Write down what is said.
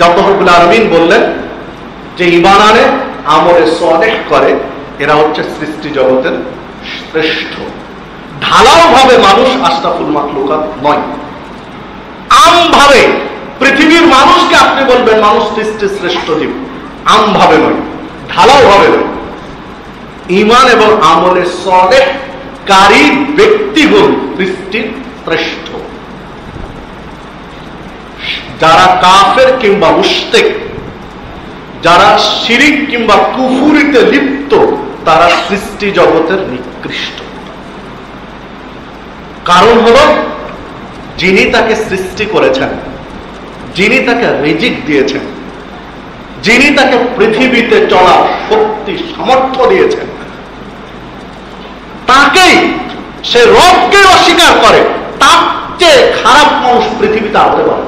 যত রব্বুল আলামিন বললেন যে ঈমান আনে, আমলে সালেহ করে, এরা হচ্ছে সৃষ্টি জগতের শ্রেষ্ঠ। ঢালাও ভাবে মানুষ আশরাফুল মাখলুকাত নয়। আমভাবে পৃথিবীর মানুষকে আপনি বলবেন মানুষ সৃষ্টির শ্রেষ্ঠ জীব, আমভাবে নয়, ঢালাও ভাবে নয়। ঈমান এবং আমলে সালেহ কারী ব্যক্তিগণ সৃষ্টির শ্রেষ্ঠ। যারা কাফের কিংবা মুশরিক, যারা শিরিক কিংবা কুফুরিতে লিপ্ত, তারা সৃষ্টি জগতের নিকৃষ্ট। কারণ হলো যিনি তাকে সৃষ্টি করেছেন, যিনি তাকে রিজিক দিয়েছেন, যিনি তাকে পৃথিবীতে চলার শক্তি সামর্থ্য দিয়েছেন, তাকেই সে রবকে অস্বীকার করে, তার চেয়ে খারাপ মানুষ পৃথিবীতে হতে পারে।